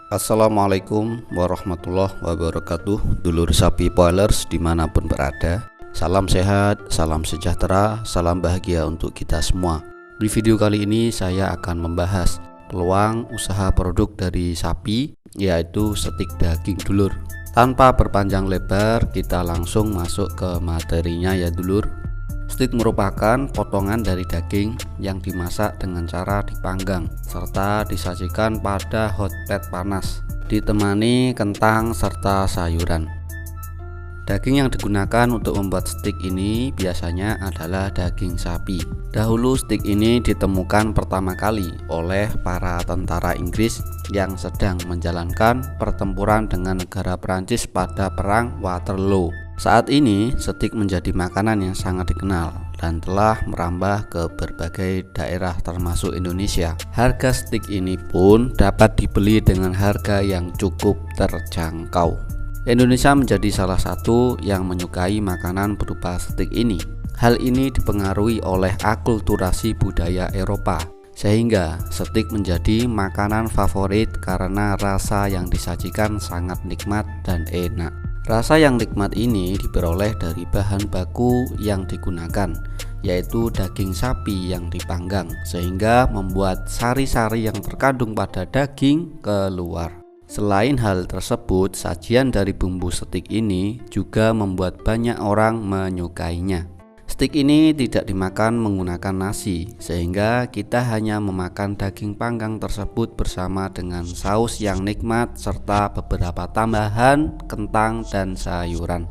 Assalamualaikum warahmatullahi wabarakatuh. Dulur sapi poilers dimanapun berada, salam sehat, salam sejahtera, salam bahagia untuk kita semua. Di video kali ini saya akan membahas peluang usaha produk dari sapi, yaitu stik daging dulur. Tanpa berpanjang lebar, kita langsung masuk ke materinya ya dulur. Stik merupakan potongan dari daging yang dimasak dengan cara dipanggang serta disajikan pada hot plate panas, ditemani kentang serta sayuran. Daging yang digunakan untuk membuat stik ini biasanya adalah daging sapi. Dahulu stik ini ditemukan pertama kali oleh para tentara Inggris yang sedang menjalankan pertempuran dengan negara Prancis pada Perang Waterloo. Saat ini stik menjadi makanan yang sangat dikenal dan telah merambah ke berbagai daerah termasuk Indonesia. Harga stik ini pun dapat dibeli dengan harga yang cukup terjangkau. Indonesia menjadi salah satu yang menyukai makanan berupa stik ini. Hal ini dipengaruhi oleh akulturasi budaya Eropa, sehingga stik menjadi makanan favorit karena rasa yang disajikan sangat nikmat dan enak. Rasa yang nikmat ini diperoleh dari bahan baku yang digunakan, yaitu daging sapi yang dipanggang, sehingga membuat sari-sari yang terkandung pada daging keluar. Selain hal tersebut, sajian dari bumbu stik ini juga membuat banyak orang menyukainya. Stik ini tidak dimakan menggunakan nasi, sehingga kita hanya memakan daging panggang tersebut bersama dengan saus yang nikmat serta beberapa tambahan kentang dan sayuran.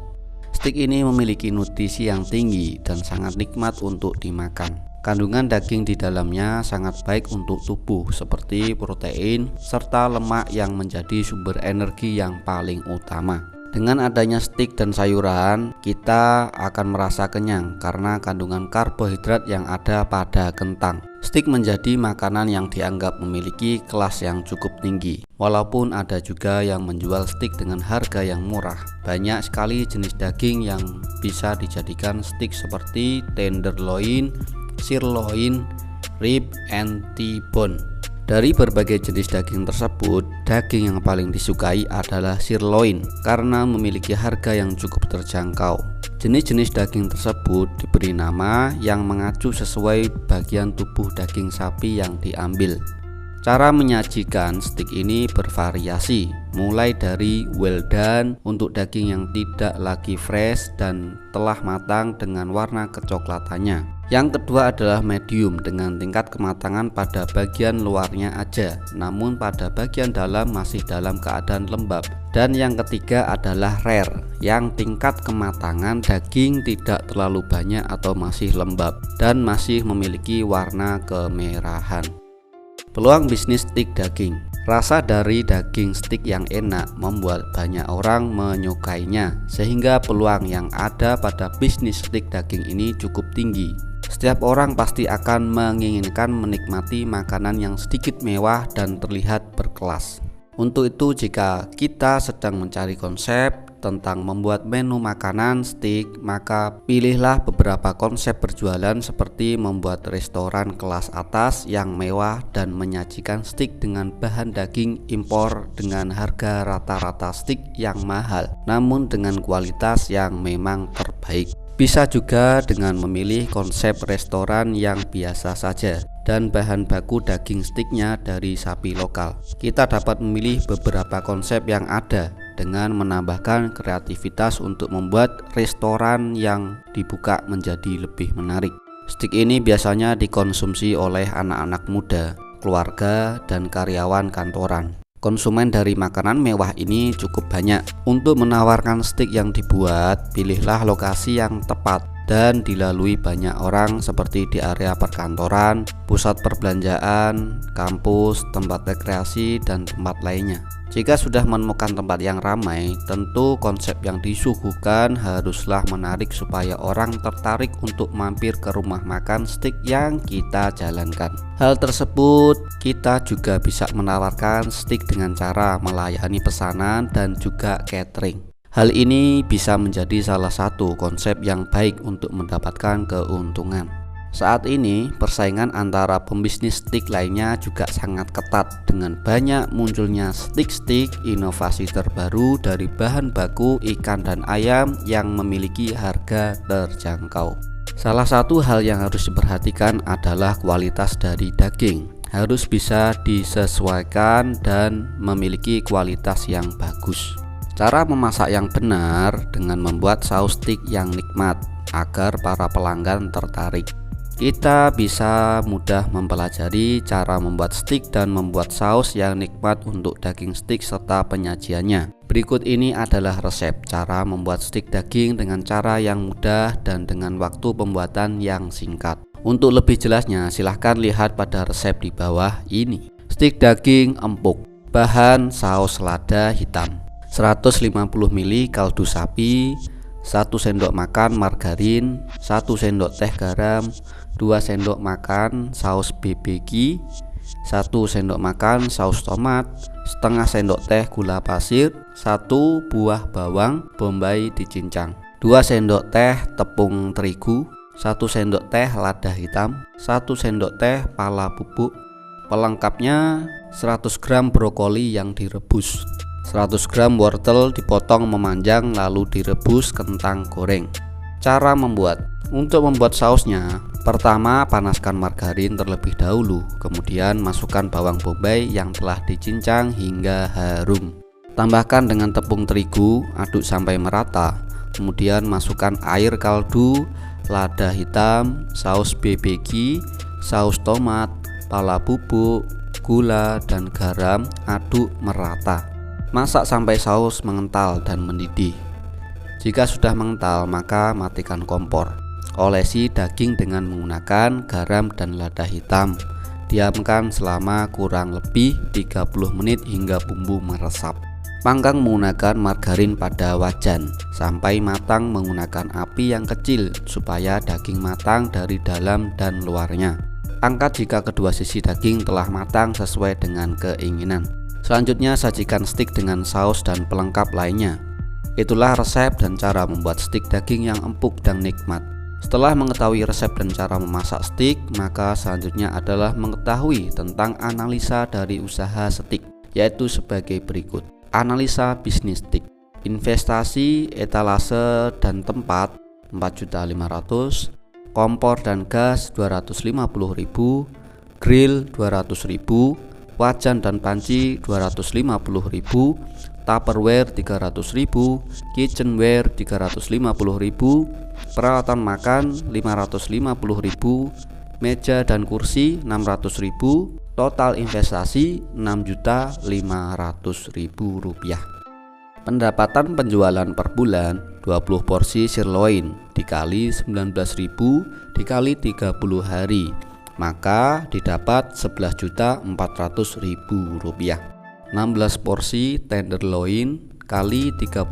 Stik ini memiliki nutrisi yang tinggi dan sangat nikmat untuk dimakan. Kandungan daging di dalamnya sangat baik untuk tubuh, seperti protein serta lemak yang menjadi sumber energi yang paling utama. Dengan adanya stik dan sayuran, kita akan merasa kenyang karena kandungan karbohidrat yang ada pada kentang. Stik menjadi makanan yang dianggap memiliki kelas yang cukup tinggi. Walaupun ada juga yang menjual stik dengan harga yang murah. Banyak sekali jenis daging yang bisa dijadikan stik seperti tenderloin, sirloin, rib, and T-bone. Dari berbagai jenis daging tersebut, daging yang paling disukai adalah sirloin karena memiliki harga yang cukup terjangkau. Jenis-jenis daging tersebut diberi nama yang mengacu sesuai bagian tubuh daging sapi yang diambil. Cara menyajikan stik ini bervariasi, mulai dari well done untuk daging yang tidak lagi fresh dan telah matang dengan warna kecoklatannya. Yang kedua adalah medium dengan tingkat kematangan pada bagian luarnya aja, namun pada bagian dalam masih dalam keadaan lembab. Dan yang ketiga adalah rare, yang tingkat kematangan daging tidak terlalu banyak atau masih lembab dan masih memiliki warna kemerahan. Peluang bisnis stik daging. Rasa dari daging stik yang enak membuat banyak orang menyukainya, sehingga peluang yang ada pada bisnis stik daging ini cukup tinggi. Setiap orang pasti akan menginginkan menikmati makanan yang sedikit mewah dan terlihat berkelas. Untuk itu, jika kita sedang mencari konsep tentang membuat menu makanan stik, maka pilihlah beberapa konsep berjualan seperti membuat restoran kelas atas yang mewah dan menyajikan stik dengan bahan daging impor dengan harga rata-rata stik yang mahal, namun dengan kualitas yang memang terbaik. Bisa juga dengan memilih konsep restoran yang biasa saja dan bahan baku daging stiknya dari sapi lokal. Kita dapat memilih beberapa konsep yang ada dengan menambahkan kreativitas untuk membuat restoran yang dibuka menjadi lebih menarik. Stik ini biasanya dikonsumsi oleh anak-anak muda, keluarga, dan karyawan kantoran. Konsumen dari makanan mewah ini cukup banyak. Untuk menawarkan stik yang dibuat, pilihlah lokasi yang tepat dan dilalui banyak orang seperti di area perkantoran, pusat perbelanjaan, kampus, tempat rekreasi, dan tempat lainnya. Jika sudah menemukan tempat yang ramai, tentu konsep yang disuguhkan haruslah menarik supaya orang tertarik untuk mampir ke rumah makan stik yang kita jalankan. Hal tersebut kita juga bisa menawarkan stik dengan cara melayani pesanan dan juga catering. Hal ini bisa menjadi salah satu konsep yang baik untuk mendapatkan keuntungan. Saat ini persaingan antara pembisnis stik lainnya juga sangat ketat dengan banyak munculnya stik-stik inovasi terbaru dari bahan baku ikan dan ayam yang memiliki harga terjangkau. Salah satu hal yang harus diperhatikan adalah kualitas dari daging. Harus bisa disesuaikan dan memiliki kualitas yang bagus. Cara memasak yang benar dengan membuat saus stik yang nikmat agar para pelanggan tertarik. Kita bisa mudah mempelajari cara membuat stik dan membuat saus yang nikmat untuk daging stik serta penyajiannya. Berikut ini adalah resep cara membuat stik daging dengan cara yang mudah dan dengan waktu pembuatan yang singkat. Untuk lebih jelasnya silahkan lihat pada resep di bawah ini. Stik daging empuk. Bahan saus lada hitam, 150 ml kaldu sapi, 1 sendok makan margarin, 1 sendok teh garam, 2 sendok makan saus BBQ, 1 sendok makan saus tomat, setengah sendok teh gula pasir, 1 buah bawang bombay dicincang, 2 sendok teh tepung terigu, 1 sendok teh lada hitam, 1 sendok teh pala bubuk. Pelengkapnya 100 gram brokoli yang direbus, 100 gram wortel dipotong memanjang lalu direbus kentang goreng. Cara membuat. Untuk membuat sausnya, pertama panaskan margarin terlebih dahulu, kemudian masukkan bawang bombay yang telah dicincang hingga harum. Tambahkan dengan tepung terigu, aduk sampai merata. Kemudian masukkan air kaldu, lada hitam, saus BBQ, saus tomat, pala bubuk, gula dan garam, aduk merata. Masak sampai saus mengental dan mendidih. Jika sudah mengental, maka matikan kompor. Olesi daging dengan menggunakan garam dan lada hitam. Diamkan selama kurang lebih 30 menit hingga bumbu meresap. Panggang menggunakan margarin pada wajan sampai matang menggunakan api yang kecil supaya daging matang dari dalam dan luarnya. Angkat jika kedua sisi daging telah matang sesuai dengan keinginan. Selanjutnya sajikan stik dengan saus dan pelengkap lainnya. Itulah resep dan cara membuat stik daging yang empuk dan nikmat. Setelah mengetahui resep dan cara memasak stik, maka selanjutnya adalah mengetahui tentang analisa dari usaha stik, yaitu sebagai berikut. Analisa bisnis stik. Investasi, etalase dan tempat 4.500.000, kompor dan gas 250.000, grill 200.000, wajan dan panci 250.000, Tupperware 300.000, kitchenware 350.000, peralatan makan 550.000, meja dan kursi 600.000, total investasi 6.500.000 rupiah. Pendapatan penjualan per bulan 20 porsi sirloin dikali 19.000 dikali 30 hari, maka didapat 11.400.000 rupiah. 16 porsi tenderloin kali 35.000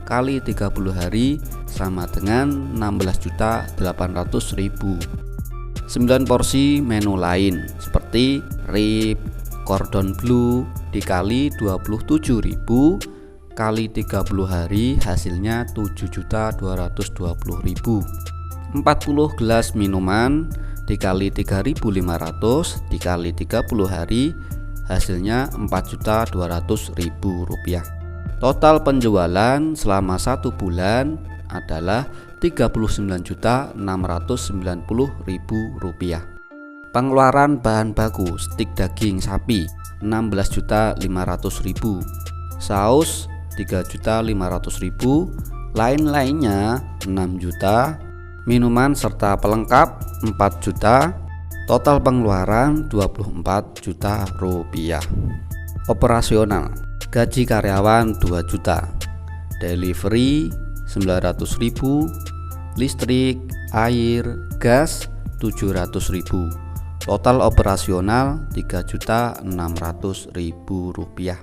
kali 30 hari sama dengan 16.800.000. 9 porsi menu lain seperti rib, cordon bleu dikali 27.000 kali 30 hari hasilnya 7.220.000. 40 gelas minuman dikali 3.500 dikali 30 hari hasilnya 4.200.000 rupiah. Total penjualan selama 1 bulan adalah 39.690.000 rupiah. Pengeluaran bahan baku stik daging sapi 16.500.000, saus 3.500.000, lain-lainnya 6 juta, minuman serta pelengkap 4 juta. Total pengeluaran 24 juta rupiah. Operasional, gaji karyawan 2 juta, delivery 900.000, listrik, air, gas 700.000. Total operasional 3.600.000 rupiah.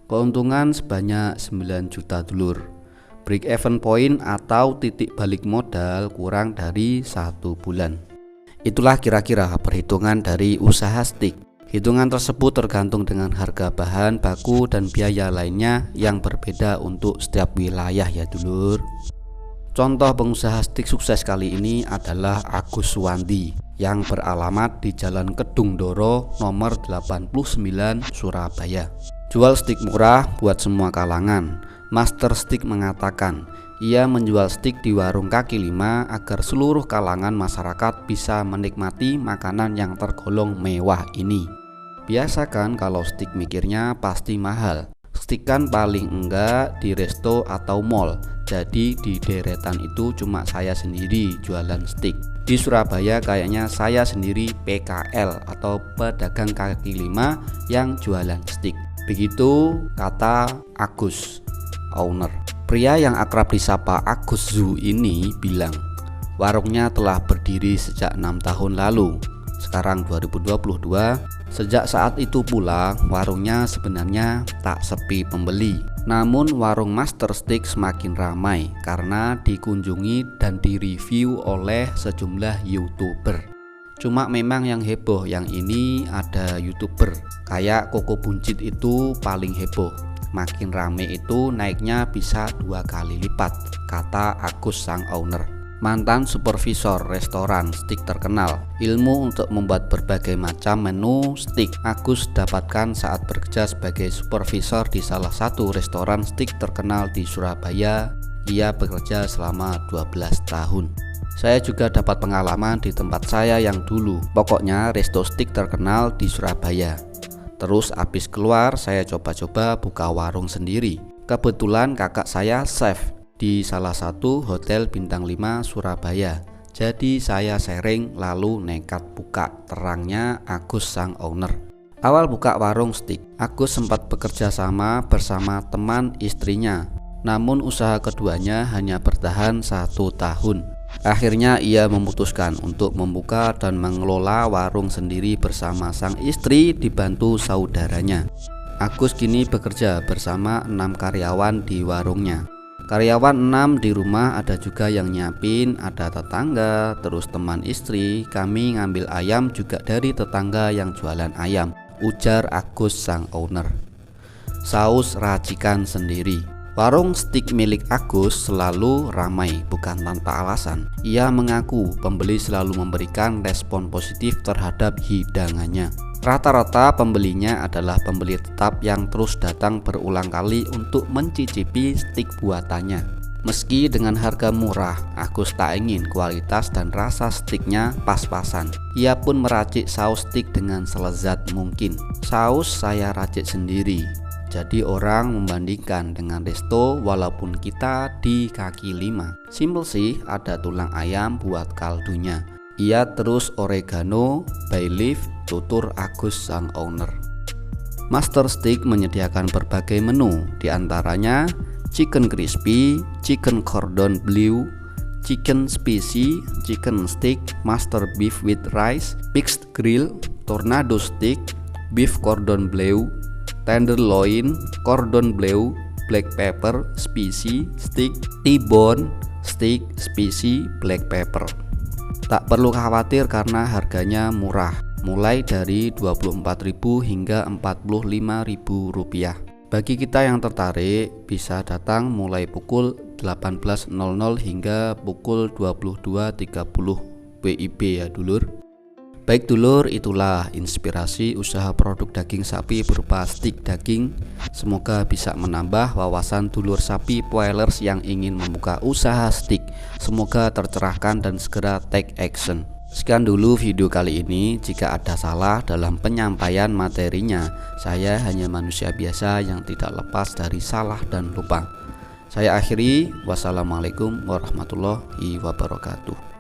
Keuntungan sebanyak 9 juta dulur. Break even point atau titik balik modal kurang dari 1 bulan. Itulah kira-kira perhitungan dari usaha stik. Hitungan tersebut tergantung dengan harga bahan baku dan biaya lainnya yang berbeda untuk setiap wilayah ya dulur. Contoh pengusaha stik sukses kali ini adalah Agus Suwanti yang beralamat di Jalan Kedung Doro nomor 89 Surabaya. Jual stik murah buat semua kalangan. Master Stik mengatakan ia menjual stik di warung kaki lima agar seluruh kalangan masyarakat bisa menikmati makanan yang tergolong mewah ini. Biasa kan kalau stik mikirnya pasti mahal. Stik kan paling enggak di resto atau mall. Jadi di deretan itu cuma saya sendiri jualan stik. Di Surabaya kayaknya saya sendiri PKL atau pedagang kaki lima yang jualan stik. Begitu kata Agus, owner. Pria yang akrab disapa Agus Zu ini bilang warungnya telah berdiri sejak 6 tahun lalu. Sekarang 2022. Sejak saat itu pula warungnya sebenarnya tak sepi pembeli. Namun warung Master Stik semakin ramai karena dikunjungi dan direview oleh sejumlah YouTuber. Cuma memang yang heboh yang ini ada YouTuber kayak Koko Buncit itu paling heboh. Makin rame itu naiknya bisa 2 kali lipat, kata Agus sang owner. Mantan supervisor restoran stik terkenal. Ilmu untuk membuat berbagai macam menu stik Agus dapatkan saat bekerja sebagai supervisor di salah satu restoran stik terkenal di Surabaya. Ia bekerja selama 12 tahun. Saya juga dapat pengalaman di tempat saya yang dulu. Pokoknya resto stik terkenal di Surabaya. Terus habis keluar saya coba-coba buka warung sendiri. Kebetulan kakak saya chef di salah satu hotel bintang 5 Surabaya. Jadi saya sharing lalu nekat buka, terangnya Agus sang owner. Awal buka warung stik, Agus sempat bekerja sama bersama teman istrinya. Namun usaha keduanya hanya bertahan 1 tahun. Akhirnya ia memutuskan untuk membuka dan mengelola warung sendiri bersama sang istri dibantu saudaranya. Agus kini bekerja bersama 6 karyawan di warungnya. Karyawan 6 di rumah, ada juga yang nyiapin, ada tetangga, terus teman istri. Kami ngambil ayam juga dari tetangga yang jualan ayam, ujar Agus sang owner. Saus racikan sendiri. Warung stik milik Agus selalu ramai bukan tanpa alasan. Ia mengaku pembeli selalu memberikan respon positif terhadap hidangannya. Rata-rata pembelinya adalah pembeli tetap yang terus datang berulang kali untuk mencicipi stik buatannya. Meski dengan harga murah, Agus tak ingin kualitas dan rasa stiknya pas-pasan. Ia pun meracik saus stik dengan selezat mungkin. Saus saya racik sendiri. Jadi orang membandingkan dengan resto walaupun kita di kaki lima. Simple sih, ada tulang ayam buat kaldunya. Ia terus oregano, bay leaf, tutur Agus sang owner. Master Stik menyediakan berbagai menu, diantaranya chicken crispy, chicken cordon bleu, chicken spicy, chicken stick, master beef with rice, mixed grill, tornado stick, beef cordon bleu, tenderloin, cordon bleu, black pepper, spicy, stick, T-bone, stick, spicy, black pepper. Tak perlu khawatir karena harganya murah, mulai dari Rp24.000 hingga Rp45.000. Bagi kita yang tertarik bisa datang mulai pukul 18.00 hingga pukul 22.30 WIB ya dulur. Baik dulur, itulah inspirasi usaha produk daging sapi berupa stik daging. Semoga bisa menambah wawasan dulur sapi poilers yang ingin membuka usaha stik. Semoga tercerahkan dan segera take action. Sekian dulu video kali ini. Jika ada salah dalam penyampaian materinya, saya hanya manusia biasa yang tidak lepas dari salah dan lupa. Saya akhiri, wassalamualaikum warahmatullahi wabarakatuh.